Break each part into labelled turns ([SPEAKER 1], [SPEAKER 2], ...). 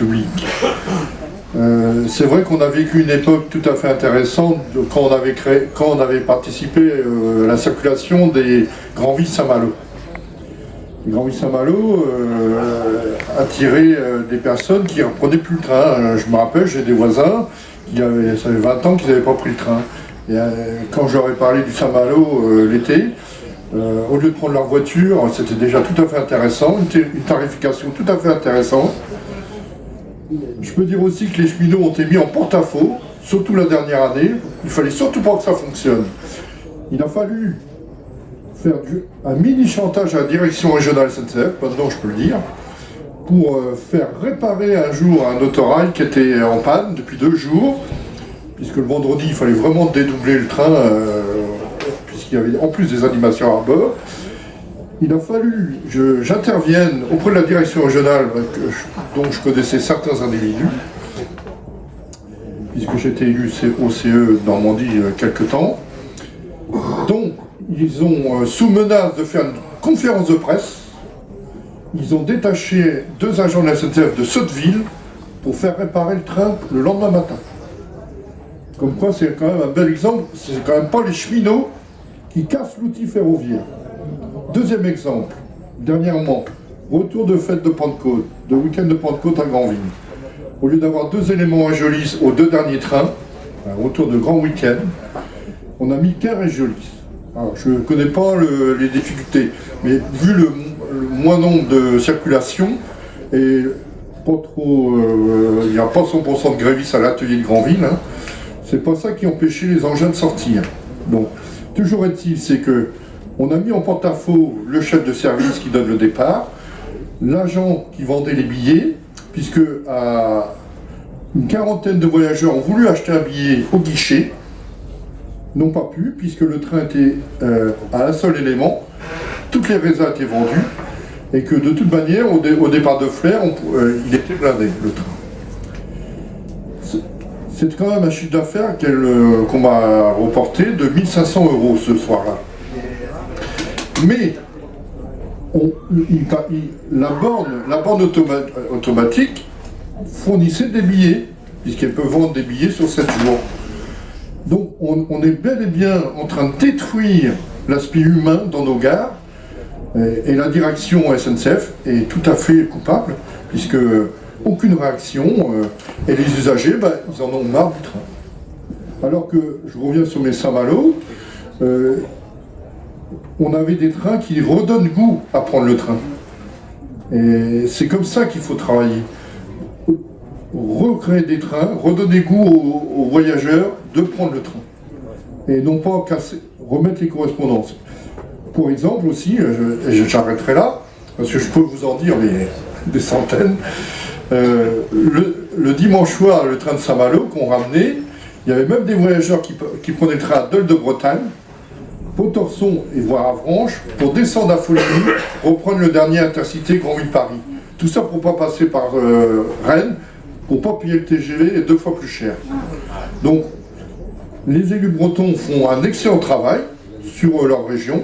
[SPEAKER 1] public. C'est vrai qu'on a vécu une époque tout à fait intéressante quand on avait participé à la circulation des Grands Vies Saint-Malo. Les Grands Vies Saint-Malo attiraient des personnes qui ne reprenaient plus le train. Je me rappelle, j'ai des voisins ça avait 20 ans qu'ils n'avaient pas pris le train. Et quand je leur ai parlé du Saint-Malo l'été, au lieu de prendre leur voiture, c'était déjà tout à fait intéressant, une tarification tout à fait intéressante. Je peux dire aussi que les cheminots ont été mis en porte-à-faux, surtout la dernière année. Il fallait surtout pas que ça fonctionne. Il a fallu faire un mini-chantage à la direction régionale SNCF, maintenant je peux le dire, pour faire réparer un jour un autorail qui était en panne depuis 2 jours, puisque le vendredi il fallait vraiment dédoubler le train, puisqu'il y avait en plus des animations à bord. Il a fallu que j'intervienne auprès de la direction régionale, dont je connaissais certains individus, puisque j'étais élu au CE Normandie quelque temps. Donc, ils ont, sous menace de faire une conférence de presse, ils ont détaché 2 agents de la SNCF de Sotteville pour faire réparer le train le lendemain matin. Comme quoi, c'est quand même un bel exemple, c'est quand même pas les cheminots qui cassent l'outil ferroviaire. Deuxième exemple, dernièrement, retour de fête de Pentecôte, de week-end de Pentecôte à Granville. Au lieu d'avoir 2 éléments Régiolis aux 2 derniers trains, un retour de grand week-end, on a mis qu'un Régiolis. Alors, je ne connais pas les difficultés, mais vu le moins nombre de circulation, et pas trop, il n'y a pas 100% de grévistes à l'atelier de Granville, hein, c'est pas ça qui empêchait les engins de sortir. Donc, toujours est-il, c'est que on a mis en porte-à-faux le chef de service qui donne le départ, l'agent qui vendait les billets, puisque une quarantaine de voyageurs ont voulu acheter un billet au guichet, n'ont pas pu, puisque le train était à un seul élément, toutes les raisins étaient vendus, et que de toute manière, au départ de Flers, il était blindé, le train. C'est quand même un chiffre d'affaires qu'on m'a reporté de 1 500 € ce soir-là. Mais la borne automatique fournissait des billets, puisqu'elle peut vendre des billets sur 7 jours. Donc on est bel et bien en train de détruire l'aspect humain dans nos gares, et la direction SNCF est tout à fait coupable, puisque aucune réaction, et les usagers, ils en ont marre du train. Alors que, je reviens sur mes Saint-Malo, on avait des trains qui redonnent goût à prendre le train. Et c'est comme ça qu'il faut travailler. Recréer des trains, redonner goût aux voyageurs de prendre le train. Et non pas remettre les correspondances. Pour exemple aussi, j'arrêterai là, parce que je peux vous en dire des centaines. Le dimanche soir, le train de Saint-Malo qu'on ramenait, il y avait même des voyageurs qui prenaient le train à Dole de Bretagne, Pontorson et voire Avranches, pour descendre à Foligny, reprendre le dernier Intercité Granville-Paris. Tout ça pour ne pas passer par Rennes, pour ne pas payer le TGV et 2 fois plus cher. Donc, les élus bretons font un excellent travail sur leur région,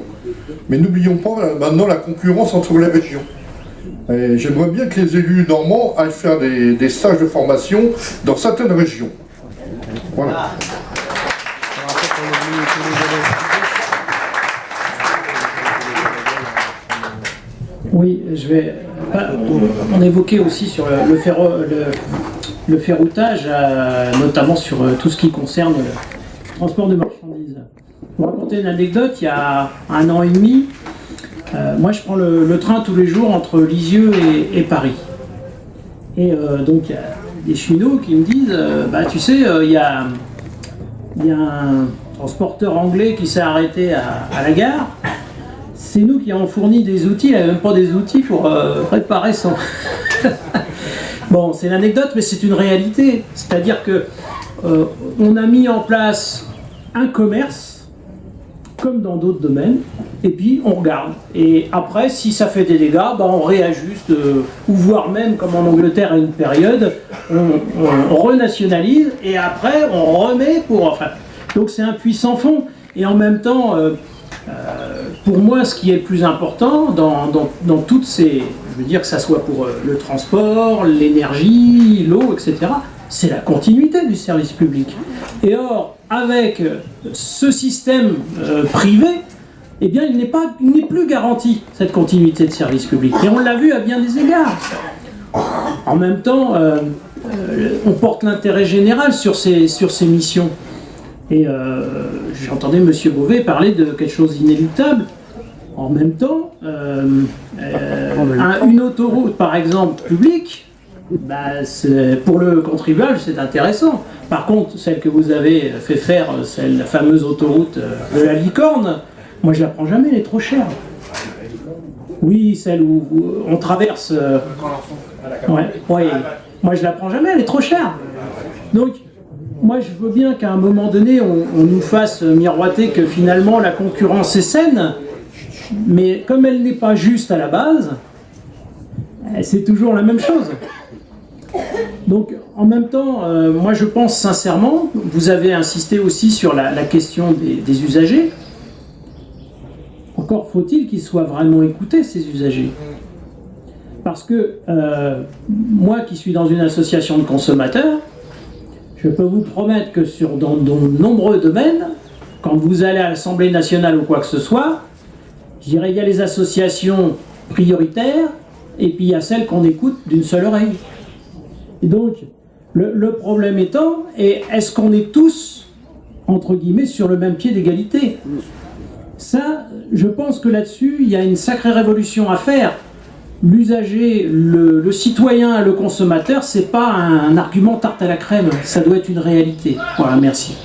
[SPEAKER 1] mais n'oublions pas maintenant la concurrence entre les régions. J'aimerais bien que les élus normands aillent faire des stages de formation dans certaines régions. Voilà.
[SPEAKER 2] Oui, on évoquait aussi sur le ferroutage, notamment sur tout ce qui concerne le transport de marchandises. Pour raconter une anecdote, il y a 1 an et demi, moi je prends le train tous les jours entre Lisieux et Paris. Et donc il y a des cheminots qui me disent, tu sais, il y a un transporteur anglais qui s'est arrêté à la gare. C'est nous qui avons fourni des outils, il n'avait même pas des outils pour réparer son... Bon, c'est l'anecdote, mais c'est une réalité. C'est-à-dire que on a mis en place un commerce, comme dans d'autres domaines, et puis on regarde. Et après, si ça fait des dégâts, on réajuste, ou voire même, comme en Angleterre à une période, on renationalise, et après on remet pour... Enfin, donc c'est un puits sans fond. Et en même temps... Pour moi, ce qui est le plus important dans toutes ces, je veux dire que ça soit pour le transport, l'énergie, l'eau, etc., c'est la continuité du service public. Et or, avec ce système privé, eh bien, il n'est plus garanti, cette continuité de service public. Et on l'a vu à bien des égards. En même temps, on porte l'intérêt général sur ces missions. Et j'entendais M. Beauvais parler de quelque chose d'inéluctable. En même temps, une autoroute, par exemple, publique, pour le contribuable, c'est intéressant. Par contre, celle que vous avez fait faire, la fameuse autoroute de la Licorne, moi je la prends jamais, elle est trop chère. Oui, celle où on traverse... ouais, moi je la prends jamais, elle est trop chère. Donc, moi je veux bien qu'à un moment donné, on nous fasse miroiter que finalement la concurrence est saine, mais comme elle n'est pas juste à la base, c'est toujours la même chose. Donc, en même temps, moi je pense sincèrement, vous avez insisté aussi sur la question des usagers. Encore faut-il qu'ils soient vraiment écoutés, ces usagers. Parce que moi qui suis dans une association de consommateurs, je peux vous promettre que dans de nombreux domaines, quand vous allez à l'Assemblée nationale ou quoi que ce soit, je dirais il y a les associations prioritaires et puis il y a celles qu'on écoute d'une seule oreille. Et donc, le problème étant, est-ce qu'on est tous, entre guillemets, sur le même pied d'égalité ? Ça, je pense que là-dessus, il y a une sacrée révolution à faire. L'usager, le citoyen, le consommateur, c'est pas un argument tarte à la crème, ça doit être une réalité. Voilà, merci.